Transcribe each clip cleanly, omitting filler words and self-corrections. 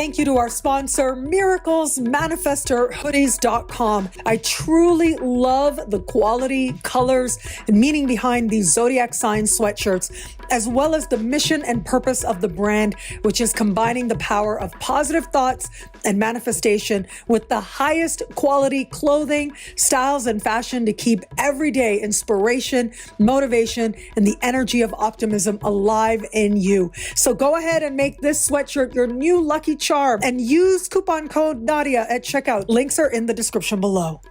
thank you to our sponsor, miraclesmanifestorhoodies.com. I truly love the quality, colors, and meaning behind these zodiac sign sweatshirts, as well as the mission and purpose of the brand, which is combining the power of positive thoughts and manifestation with the highest quality clothing, styles, and fashion to keep everyday inspiration, motivation, and the energy of optimism alive in you. So go ahead and make this sweatshirt your new lucky charm and use coupon code Nadiya at checkout. Links are in the description below.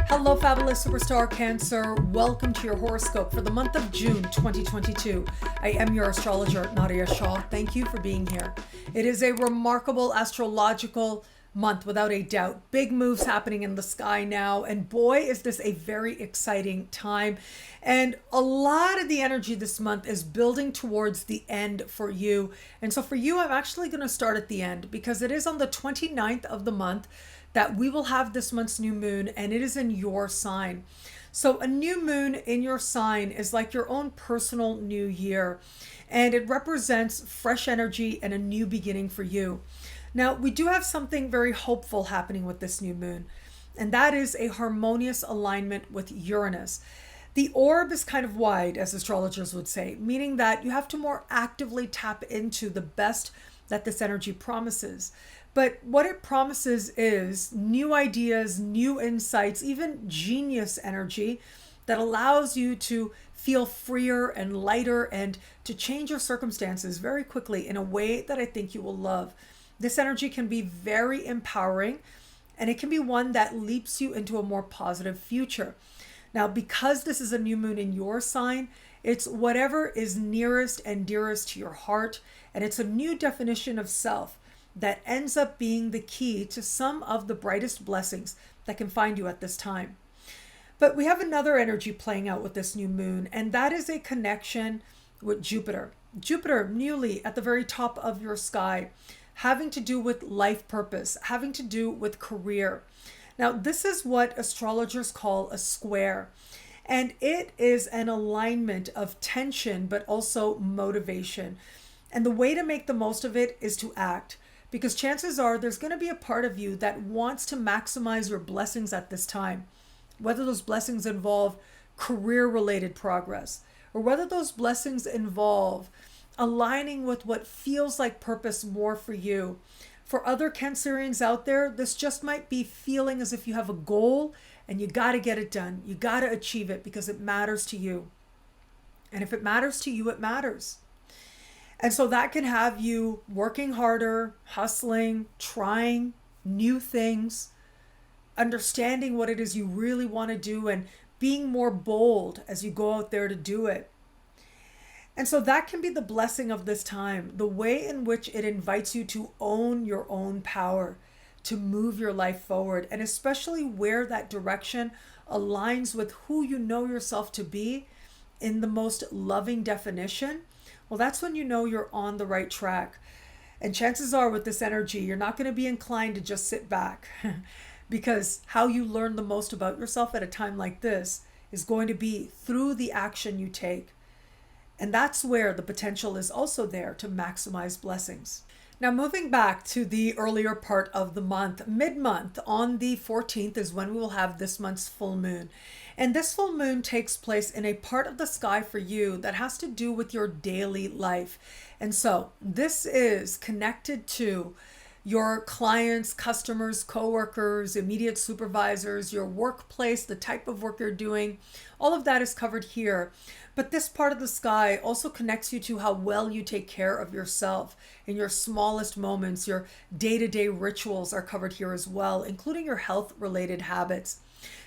Hello, fabulous superstar Cancer. Welcome to your horoscope for the month of June 2022. I am your astrologer, Nadiya Shah. Thank you for being here. It is a remarkable astrological month, without a doubt. Big moves happening in the sky now, and boy, is this a very exciting time. And a lot of the energy this month is building towards the end for you. And so for you, I'm actually going to start at the end, because it is on the 29th of the month that we will have this month's new moon, and it is in your sign. So a new moon in your sign is like your own personal new year, and it represents fresh energy and a new beginning for you. Now, we do have something very hopeful happening with this new moon, and that is a harmonious alignment with Uranus. The orb is kind of wide, as astrologers would say, meaning that you have to more actively tap into the best that this energy promises. But what it promises is new ideas, new insights, even genius energy that allows you to feel freer and lighter and to change your circumstances very quickly in a way that I think you will love. This energy can be very empowering, and it can be one that leaps you into a more positive future. Now, because this is a new moon in your sign, it's whatever is nearest and dearest to your heart, and it's a new definition of self that ends up being the key to some of the brightest blessings that can find you at this time. But we have another energy playing out with this new moon, and that is a connection with Jupiter. Jupiter, newly at the very top of your sky, having to do with life purpose, having to do with career. Now, this is what astrologers call a square, and it is an alignment of tension, but also motivation. And the way to make the most of it is to act, because chances are there's going to be a part of you that wants to maximize your blessings at this time, whether those blessings involve career-related progress, or whether those blessings involve aligning with what feels like purpose more for you. For other Cancerians out there, this just might be feeling as if you have a goal and you got to get it done. You got to achieve it because it matters to you. And if it matters to you, it matters. And so that can have you working harder, hustling, trying new things, understanding what it is you really want to do, and being more bold as you go out there to do it. And so that can be the blessing of this time, the way in which it invites you to own your own power, to move your life forward, and especially where that direction aligns with who you know yourself to be in the most loving definition. Well, that's when you know you're on the right track. And chances are with this energy, you're not going to be inclined to just sit back because how you learn the most about yourself at a time like this is going to be through the action you take. And that's where the potential is also there to maximize blessings. Now, moving back to the earlier part of the month, mid-month on the 14th is when we will have this month's full moon. And this full moon takes place in a part of the sky for you that has to do with your daily life. And so this is connected to your clients, customers, coworkers, immediate supervisors, your workplace, the type of work you're doing. All of that is covered here. But this part of the sky also connects you to how well you take care of yourself in your smallest moments. Your day-to-day rituals are covered here as well, including your health-related habits.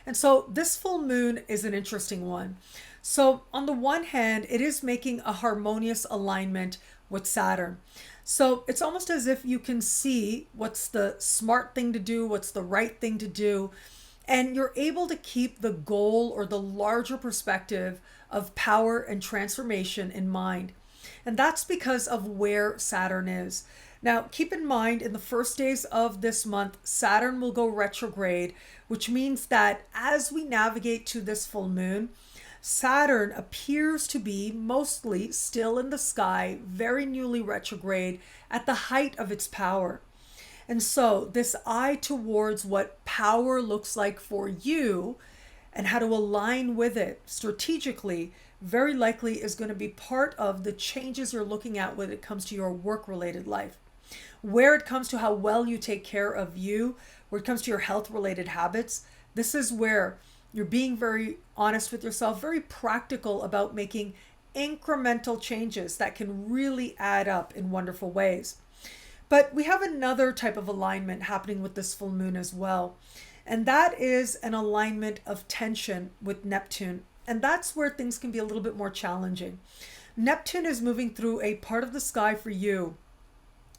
And so this full moon is an interesting one. So on the one hand, it is making a harmonious alignment with Saturn. So it's almost as if you can see what's the smart thing to do, what's the right thing to do, and you're able to keep the goal or the larger perspective of power and transformation in mind. And that's because of where Saturn is. Now, keep in mind, in the first days of this month, Saturn will go retrograde, which means that as we navigate to this full moon, Saturn appears to be mostly still in the sky, very newly retrograde at the height of its power. And so this eye towards what power looks like for you and how to align with it strategically very likely is going to be part of the changes you're looking at when it comes to your work-related life. Where it comes to how well you take care of you, where it comes to your health-related habits, this is where you're being very honest with yourself, very practical about making incremental changes that can really add up in wonderful ways. But we have another type of alignment happening with this full moon as well. And that is an alignment of tension with Neptune. And that's where things can be a little bit more challenging. Neptune is moving through a part of the sky for you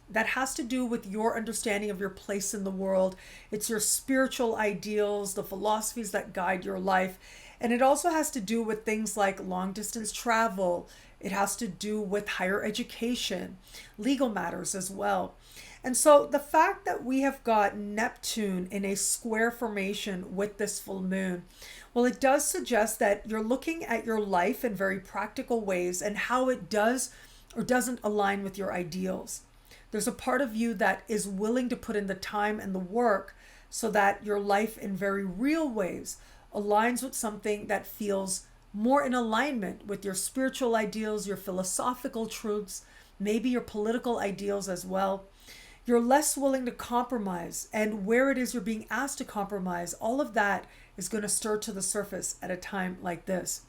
that has to do with your understanding of your place in the world. It's your spiritual ideals, the philosophies that guide your life. And it also has to do with things like long distance travel. It has to do with higher education, legal matters as well. And so the fact that we have got Neptune in a square formation with this full moon, well, it does suggest that you're looking at your life in very practical ways and how it does or doesn't align with your ideals. There's a part of you that is willing to put in the time and the work so that your life in very real ways aligns with something that feels more in alignment with your spiritual ideals, your philosophical truths, maybe your political ideals as well. You're less willing to compromise, and where it is you're being asked to compromise, all of that is going to stir to the surface at a time like this.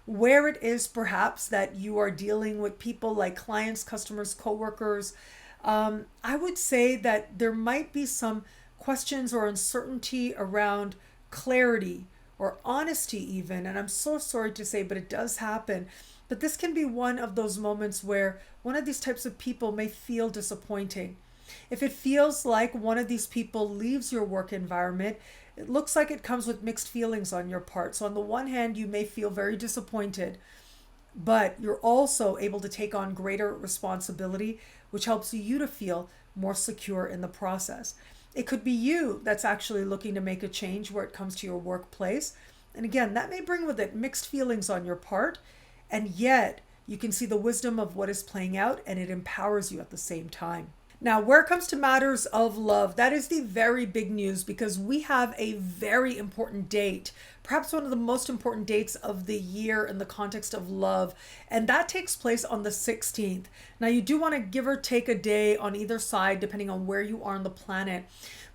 Where it is perhaps that you are dealing with people like clients, customers, coworkers, I would say that there might be some questions or uncertainty around clarity or honesty even. And I'm so sorry to say, but it does happen. But this can be one of those moments where one of these types of people may feel disappointing. If it feels like one of these people leaves your work environment, it looks like it comes with mixed feelings on your part. So on the one hand, you may feel very disappointed, but you're also able to take on greater responsibility, which helps you to feel more secure in the process. It could be you that's actually looking to make a change where it comes to your workplace. And again, that may bring with it mixed feelings on your part, and yet you can see the wisdom of what is playing out and it empowers you at the same time. Now, where it comes to matters of love, that is the very big news because we have a very important date, perhaps one of the most important dates of the year in the context of love, and that takes place on the 16th. Now, you do want to give or take a day on either side, depending on where you are on the planet.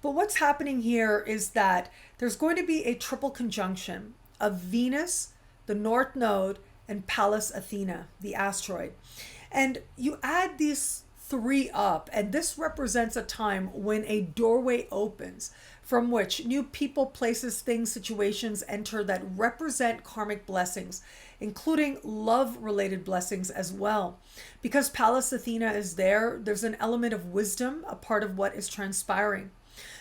But what's happening here is that there's going to be a triple conjunction of Venus, the North Node, and Pallas Athena, the asteroid. And you add these three up, and this represents a time when a doorway opens from which new people, places, things, situations enter that represent karmic blessings, including love-related blessings as well. Because Pallas Athena is there, there's an element of wisdom, a part of what is transpiring.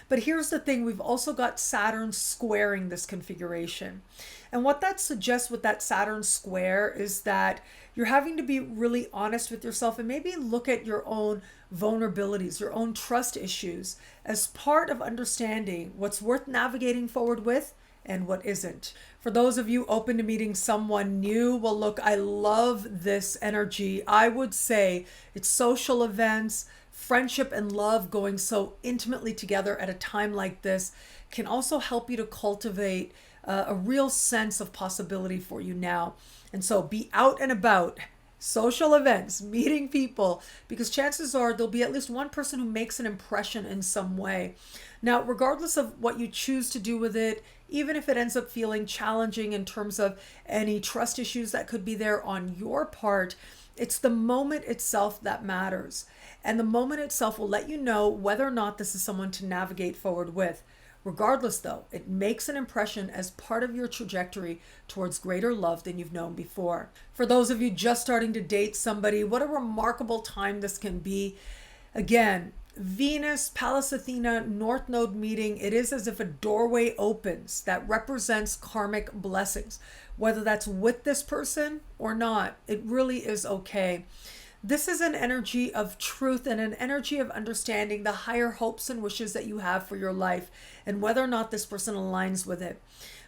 But here's the thing, we've also got Saturn squaring this configuration. And what that suggests with that Saturn square is that you're having to be really honest with yourself and maybe look at your own vulnerabilities, your own trust issues as part of understanding what's worth navigating forward with and what isn't. For those of you open to meeting someone new, well, look, I love this energy. I would say it's social events, friendship and love going so intimately together at a time like this can also help you to cultivate a real sense of possibility for you now. And so be out and about, social events, meeting people, because chances are there'll be at least one person who makes an impression in some way. Now, regardless of what you choose to do with it, even if it ends up feeling challenging in terms of any trust issues that could be there on your part, it's the moment itself that matters. And the moment itself will let you know whether or not this is someone to navigate forward with. Regardless, though, it makes an impression as part of your trajectory towards greater love than you've known before. For those of you just starting to date somebody, what a remarkable time this can be. Again, Venus, Pallas Athena, North Node meeting, it is as if a doorway opens that represents karmic blessings. Whether that's with this person or not, it really is okay. This is an energy of truth and an energy of understanding the higher hopes and wishes that you have for your life and whether or not this person aligns with it.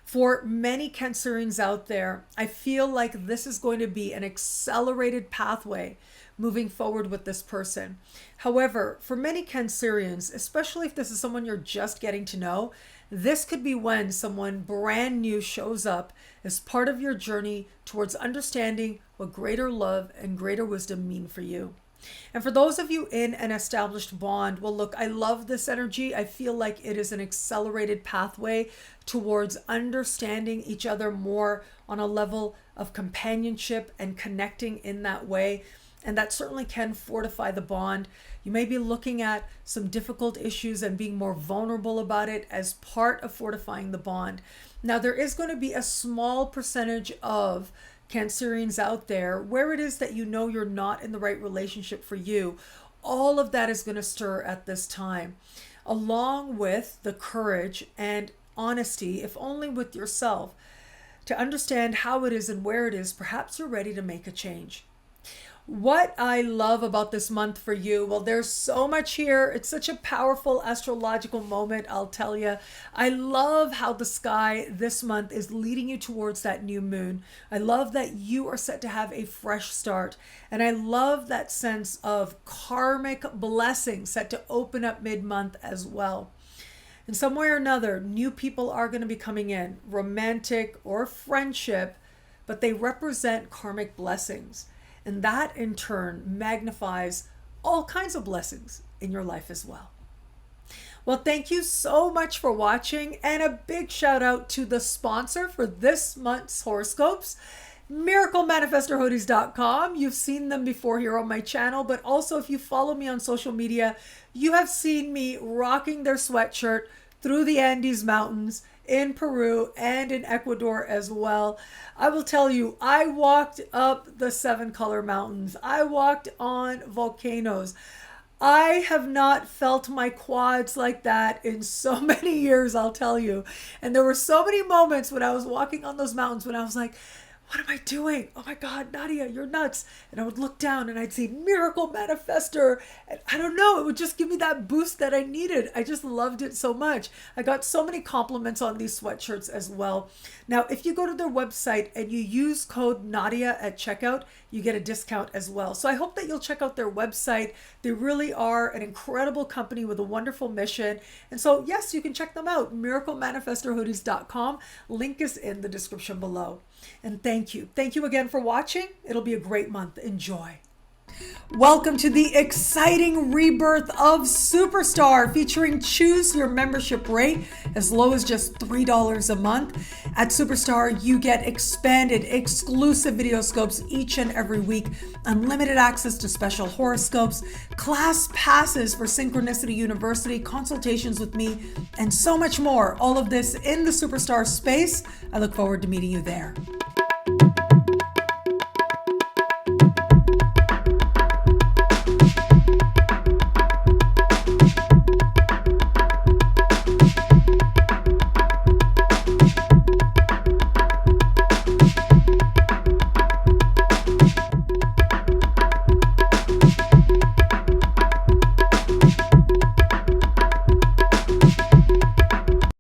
For many Cancerians out there, I feel like this is going to be an accelerated pathway moving forward with this person. However, for many Cancerians, especially if this is someone you're just getting to know, this could be when someone brand new shows up as part of your journey towards understanding what greater love and greater wisdom mean for you. And for those of you in an established bond, well, look, I love this energy. I feel like it is an accelerated pathway towards understanding each other more on a level of companionship and connecting in that way. And that certainly can fortify the bond. You may be looking at some difficult issues and being more vulnerable about it as part of fortifying the bond. Now, there is going to be a small percentage of Cancerians out there where it is that you know you're not in the right relationship for you. All of that is going to stir at this time, along with the courage and honesty, if only with yourself, to understand how it is and where it is. Perhaps you're ready to make a change. What I love about this month for you, well, there's so much here. It's such a powerful astrological moment, I'll tell you. I love how the sky this month is leading you towards that new moon. I love that you are set to have a fresh start. And I love that sense of karmic blessing set to open up mid-month as well. In some way or another, new people are going to be coming in, romantic or friendship, but they represent karmic blessings. And that in turn magnifies all kinds of blessings in your life as well. Well, thank you so much for watching, and a big shout out to the sponsor for this month's horoscopes, miraclemanifestorhoodies.com. You've seen them before here on my channel, but also if you follow me on social media, you have seen me rocking their sweatshirt through the Andes Mountains in Peru and in Ecuador as well. I will tell you, I walked up the 7-color mountains. I walked on volcanoes. I have not felt my quads like that in so many years, I'll tell you. And there were so many moments when I was walking on those mountains when I was like, what am I doing? Oh my God, Nadiya, you're nuts. And I would look down and I'd see Miracle Manifestor. And I don't know, it would just give me that boost that I needed. I just loved it so much. I got so many compliments on these sweatshirts as well. Now, if you go to their website and you use code Nadiya at checkout, you get a discount as well. So I hope that you'll check out their website. They really are an incredible company with a wonderful mission. And so, yes, you can check them out, miraclemanifestorhoodies.com. Link is in the description below. And thank you. Thank you again for watching. It'll be a great month. Enjoy. Welcome to the exciting rebirth of Superstar, featuring choose your membership rate as low as just $3 a month. At Superstar, you get expanded, exclusive videoscopes each and every week, unlimited access to special horoscopes, class passes for Synchronicity University, consultations with me, and so much more. All of this in the Superstar space. I look forward to meeting you there.